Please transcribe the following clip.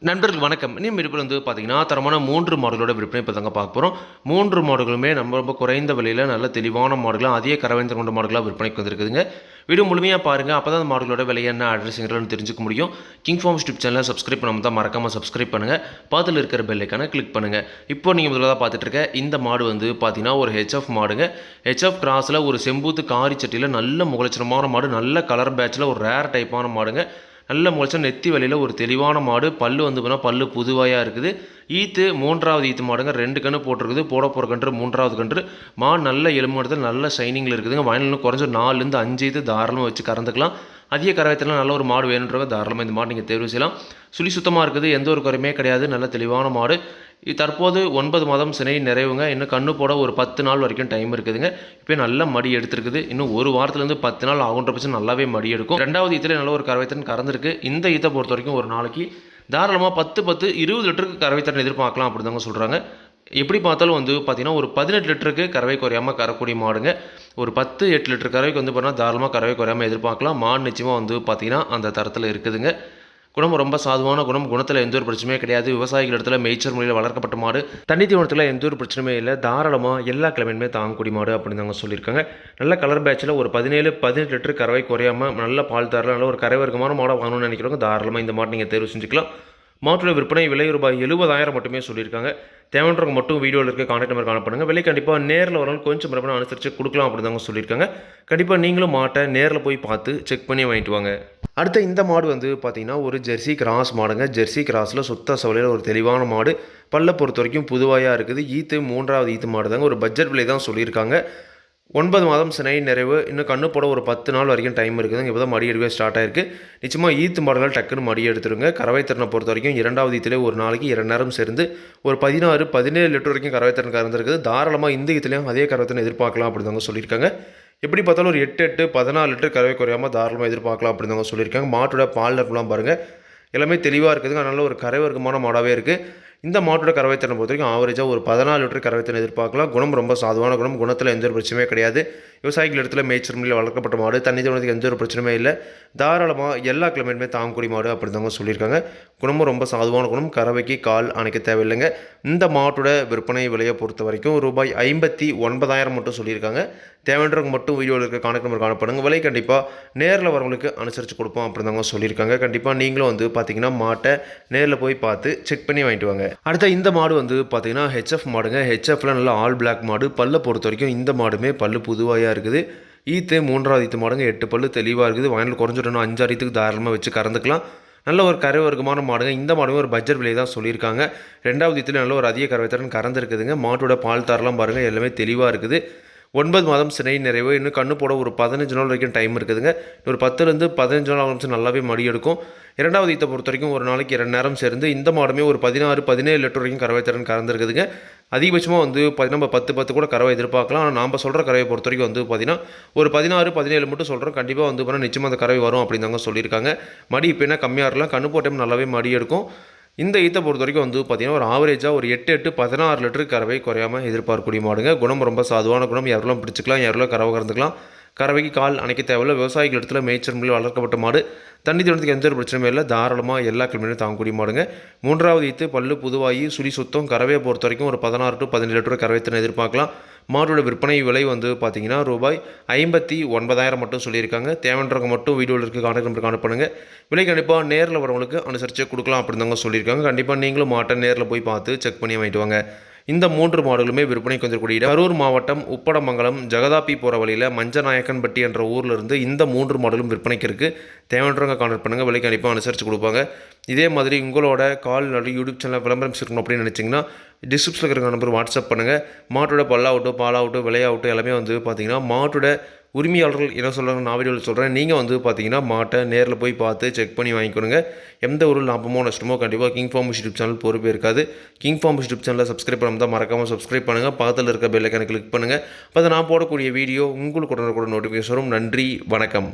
நண்பர்கள் வணக்கம். இன்னும் விற்பனை பார்த்தீங்கன்னா, தரமான 3 மாடுகளோட விற்பனை இப்ப தாங்க பார்க்க போறோம். 3 மாடுகளுமே ரொம்ப குறைந்த விலையில நல்ல தெளிவான மாடுகளா, அதிக கறவைத்திறன் கொண்ட மாடுகளா விற்பனைக்கு வந்திருக்குதுங்க. வீடியோ முழுமையா பாருங்க. அப்பதான் அந்த மாடுகளோட விலை என்ன, அட்ரஸ்ங்கறத தெரிஞ்சுக்க முடியும். கிங் ஃபார்ம்ஸ் யூடியூப் சேனலை சப்ஸ்கிரைப் பண்ணாம தான் மறக்காம சப்ஸ்கிரைப் பண்ணுங்க. பக்கத்துல இருக்கிற பெல் ஐகானை கிளிக் பண்ணுங்க. இப்போ நீங்க முதல்ல பார்த்துட்டு இருக்க இந்த மாடு பார்த்தீங்கன்னா, ஒரு ஹெச்எஃப் மாடுங்க. ஹெச்எஃப் கிராஸ்ல ஒரு செம்பூத்து காரி சட்டியில நல்ல முகலட்சணமான மாடு, நல்ல கலர் பேட்ச்ல ஒரு ரேர் டைப்பான மாடுங்க. நல்ல முளைச்ச நெத்தி வலியில் ஒரு தெளிவான மாடு. பல்லு பார்த்தீங்கன்னா பல்லு புதுவாயாக இருக்குது. ஈத்து 3வது ஈத்து மாடுங்க. 2 கன்று போட்டிருக்குது. போட போகிற கன்று 3வது கன்று. மாடு நல்ல எலும்பு நல்ல ஷைனிங்கில் இருக்குதுங்க. வயலில் குறைஞ்ச 4லேருந்து 5 ஈத்து தாராளமாக வச்சு கறந்துக்கலாம். அதிக கறவைத்திறன் நல்ல ஒரு மாடு வேணுன்றவங்க தாராளமாக இந்த மாடு நீங்கள் தேர்வு செய்யலாம். சுழி சுத்தமாக இருக்குது, எந்த ஒரு குறையுமே கிடையாது. நல்ல தெளிவான மாடு. தற்போது 9 மாதம் சினை நிறைவுங்க. இன்னும் கண்ணு போட ஒரு 10 நாள் வரைக்கும் டைம் இருக்குதுங்க. இப்போ நல்ல மடி எடுத்துருக்குது. இன்னும் ஒரு வாரத்துலேருந்து 10 நாள் ஆகுன்ற பட்சம் நல்லாவே மடி எடுக்கும். 2வது ஈத்தில் நல்ல ஒரு கறவைத்திறன் கறந்துருக்கு. இந்த ஈத்தை பொறுத்த வரைக்கும் ஒரு நாளைக்கு தாராளமாக 20 லிட்டருக்கு கறவைத்திறன் எதிர்பார்க்கலாம் அப்படிதாங்க சொல்கிறாங்க. எப்படி பார்த்தாலும் பார்த்தீங்கன்னா, ஒரு 18 லிட்டருக்கு கறவை குறையாமல் கறக்கூடிய மாடுங்க. ஒரு 8 லிட்டர் கறவைக்கு பார்த்தீங்கன்னா தாராளமாக கறவை குறையாமல் எதிர்பார்க்கலாம். மாடு நிச்சயமாக பார்த்தீங்கன்னா அந்த தரத்தில் இருக்குதுங்க. குணம் ரொம்ப சாதுவான குணம். குணத்தில் எந்த ஒரு பிரச்சனையுமே கிடையாது. விவசாயிகள் இடத்துல மேய்ச்சல் முறையில் வளர்க்கப்பட்ட மாடு. தண்ணி தீவனத்தில் எந்த ஒரு பிரச்சனையுமே இல்லை. தாராளமாக எல்லா கிழமையுமே தாங்கக்கூடிய மாடு அப்படின்னு தாங்க சொல்லியிருக்காங்க. நல்ல கலர் பேட்சில் ஒரு 18 லிட்டர் கறவை குறையாமல் நல்ல பால் தரல நல்ல ஒரு கரை வர்க்கமான மாடை வாங்கணும்னு நினைக்கிறவங்க தாராளமாக இந்த மாட்டை நீங்கள் தேர்வு செஞ்சுக்கலாம். மாட்டோட விற்பனை விலை ரூபாய் 70,000 மட்டுமே சொல்லியிருக்காங்க. தேவைன்றவங்க மட்டும் வீடியோவில் இருக்க கான்டாக்ட் நம்பர் காணப்படுங்க. விலை கண்டிப்பாக நேரில் வரணும், கொஞ்சம் மரபணம் அனுசரித்து கொடுக்கலாம் அப்படி தாங்க சொல்லியிருக்காங்க. கண்டிப்பாக நீங்களும் மாட்டை நேரில் போய் பார்த்து செக் பண்ணி வாங்கிட்டு வாங்க. அடுத்த இந்த மாடு பார்த்தீங்கன்னா, ஒரு ஜெர்சி கிராஸ் மாடுங்க. ஜெர்சி கிராஸில் சுத்த சவலையில் ஒரு தெளிவான மாடு. பல்லை பொறுத்த வரைக்கும் புதுவாயாக இருக்குது. ஈத்து 3வது ஈத்து மாடு தாங்க. ஒரு பட்ஜெட் விலை தான் சொல்லியிருக்காங்க. 9 மாதம் சினை நிறைவு. இன்னும் கண்ணு போட ஒரு 10 நாள் வரைக்கும் டைம் இருக்குதுங்க. இப்போ தான் மடி எடுக்கவே ஸ்டார்ட் ஆயிருக்கு. நிச்சயமாக ஈத்து மாடுகள் டக்குன்னு மடி எடுத்துருங்க. கறவைத்திறனை பொறுத்த வரைக்கும் 2வது ஈத்திலே ஒரு நாளைக்கு 2 நேரம் சேர்ந்து ஒரு 16-17 லிட்டர் வரைக்கும் கறவைத்திறன் கறந்துருக்குது. தாராளமாக இந்த ஈத்துலேயும் அதே கறவைத்திறன் எதிர்பார்க்கலாம் அப்படி தாங்க சொல்லியிருக்காங்க. எப்படி பார்த்தாலும் ஒரு 8-14 லிட்டர் கறவை குறையாமல் தாராளமாக எதிர்பார்க்கலாம் அப்படி தாங்க சொல்லியிருக்காங்க. மாட்டோட பால் நரம்புலாம் பாருங்கள், எல்லாமே தெளிவாக இருக்குதுங்க. நல்ல ஒரு கரை வர்க்கமான மாடாகவே இருக்குது. இந்த மாட்டோட கறவைத்திறனை பொறுத்த வரைக்கும் ஆவரேஜாக ஒரு 14 லிட்டர் கறவைத்திறன் எதிர்பார்க்கலாம். குணம் ரொம்ப சாதுவான குணம். குணத்தில் எந்த ஒரு பிரச்சனையுமே கிடையாது. விவசாயிகள் இடத்துல மேய்ச்சல் முறையில் வளர்க்கப்பட்ட மாடு. தண்ணி தவணத்துக்கு எந்த ஒரு பிரச்சனையுமே இல்லை. தாராளமாக எல்லா கிழமையுமே தாங்கக்கூடிய மாடு அப்படி தாங்க சொல்லியிருக்காங்க. குணமும் ரொம்ப சாதுவான குணம். கறவைக்கு கால் அணைக்க தேவையில்லைங்க. இந்த மாட்டோட விற்பனை விலையை பொறுத்த வரைக்கும் ரூபாய் 59,000 மட்டும் சொல்லியிருக்காங்க. தேவைன்றவங்க மட்டும் வீடியோவில் இருக்க கான்டாக்ட் நம்பர் காணப்படுங்க. விலை கண்டிப்பாக நேரில் வரவங்களுக்கு அனுசரித்து கொடுப்போம் அப்படி தாங்க சொல்லியிருக்காங்க. கண்டிப்பாக நீங்களும் பார்த்தீங்கன்னா மாட்டை நேரில் போய் பார்த்து செக் பண்ணி வாங்கிட்டு வாங்க. அடுத்த இந்த மாடு பார்த்தீங்கன்னா ஹெச்எஃப் மாடுங்க. ஹெச்எஃப்ல நல்லா ஆல் பிளாக் மாடு. பல்லை பொறுத்த வரைக்கும் இந்த மாடுமே பல்லு புதுவாயாக இருக்குது. ஈத்து 3வது ஈத்து மாடுங்க. 8 பல்லு தெளிவாக இருக்குது. வயலில் குறைஞ்சிடணும் 5-6 ஈத்துக்கு தாராளமாக வச்சு கறந்துக்கலாம். நல்ல ஒரு கரை வர்க்கமான மாடுங்க. இந்த மாடுமே ஒரு பட்ஜெட் விலை தான் சொல்லியிருக்காங்க. 2வது ஈத்துல நல்ல ஒரு அதிக கறவைத்திறன் கறந்துருக்குதுங்க. மாட்டோட பால் தரலாம் பாருங்கள், எல்லாமே தெளிவாக இருக்குது. 9 மாதம் சினை நிறைவு. இன்னும் கண்ணு போட ஒரு 15 நாள் வரைக்கும் டைம் இருக்குதுங்க. ஒரு 10லேருந்து 15 நாள் ஆரம்பிச்சு நல்லாவே மடி எடுக்கும். 2வது ஈத்தை பொறுத்த வரைக்கும் ஒரு நாளைக்கு 2 நேரம் சேர்ந்து இந்த மாடுமே ஒரு 16-17 லிட்டர் வரைக்கும் கறவைத்திறன் கறந்துருக்குதுங்க. அதிகபட்சமாக நம்ம 10 கூட கறவை எதிர்பார்க்கலாம். ஆனால் நாம் சொல்கிற கறவை பொறுத்த வரைக்கும் பார்த்தீங்கன்னா ஒரு 16-17 மட்டும் சொல்கிறோம். கண்டிப்பாக பண்ணால் நிச்சயமாக அந்த கறவை வரும் அப்படின்னு தாங்க சொல்லியிருக்காங்க. மடி இப்போ என்ன கம்மியாக இருக்கலாம். கண்ணு போட்ட டைம் நல்லாவே மடி எடுக்கும். இந்த ஈத்தை பொறுத்த வரைக்கும் பார்த்தீங்கன்னா ஒரு ஆவரேஜாக ஒரு 8-16 லிட்டர் கறவை குறையாமல் எதிர்பார்க்கக்கூடிய மாடுங்க. குணம் ரொம்ப சாதுவான குணம். யாரெல்லாம் பிடிச்சிக்கலாம், யாரெல்லாம் கறவை கறந்துக்கலாம். கறவைக்கு கால் அணைக்க தேவையில்லை. விவசாயிகள் இடத்துல மேய்ச்சல் முறையில் வளர்க்கப்பட்ட மாடு. தண்ணி தீவனத்துக்கு எந்த ஒரு பிரச்சனையும் இல்லை. தாராளமாக எல்லா கிழமையும் தாங்கக்கூடிய மாடுங்க. 3வது ஈத்து பல்லு புதுவாகி சுழி சுத்தம். கறவையை பொறுத்த வரைக்கும் ஒரு 16-17 லிட்டர் கறவைத்திறன் எதிர்பார்க்கலாம். மாடோட விற்பனை விலை பார்த்தீங்கன்னா ரூபாய் 59,000 மட்டும் சொல்லியிருக்காங்க. தேவைன்றவங்க மட்டும் வீடியோவில் இருக்க கான்டாக்ட் நம்பர் காணப்படுங்க. விலை கண்டிப்பாக நேரில் வரவங்களுக்கு அனுசரித்து கொடுக்கலாம் அப்படின்னு தாங்க சொல்லியிருக்காங்க. கண்டிப்பாக நீங்களும் மாட்டை நேரில் போய் பார்த்து செக் பண்ணி வாங்கிட்டு வாங்க. இந்த 3 மாடுகளுமே விற்பனைக்கு வந்துக்கூடிய கரூர் மாவட்டம் உப்படமங்கலம் ஜகதாப்பி போகிற வழியில் மஞ்சநாயக்கன்பட்டி என்ற ஊரில் இருந்து இந்த 3 மாடுகளும் விற்பனைக்கு இருக்குது. தேவைன்றவங்க கான்டாக்ட் பண்ணுங்கள். விலை கண்டிப்பாக அனுசரித்து கொடுப்பாங்க. இதே மாதிரி உங்களோட யூடியூப் சேனல் விளம்பரம் இருக்கணும் அப்படின்னு நினச்சிங்கன்னா டிஸ்கிரிப்ஷனில் இருக்கிற நம்பர் வாட்ஸ்அப் பண்ணுங்கள். மாட்டோட பல்லாகட்டும் பாலாகட்டும் விலையாகட்டும் எல்லாமே பார்த்தீங்கன்னா மாட்டோட உரிமையாளர்கள் என்ன சொல்கிறாங்க நான் வீடியோவில் சொல்கிறேன். நீங்கள் பார்த்தீங்கன்னா மாட்டை நேரில் போய் பார்த்து செக் பண்ணி வாங்கிக்கணுங்க. எந்த ஒரு லாபமோ நஷ்டமோ கண்டிப்பாக கிங் ஃபார்ம்ஸ் யூடியூப் சேனல் பொறுப்பே இருக்காது. கிங் ஃபார்ம்ஸ் யூடியூப் சேனலில் சப்ஸ்கிரைப் பண்ணாமல் தான் மறக்காமல் சப்ஸ்கிரைப் பண்ணுங்கள். பக்கத்தில் இருக்க பெல் ஐகானை கிளிக் பண்ணுங்கள். அப்போ நான் போடக்கூடிய வீடியோ உங்களுக்கு உடனுக்குடன் நோட்டிஃபிகேஷன் வரும். நன்றி, வணக்கம்.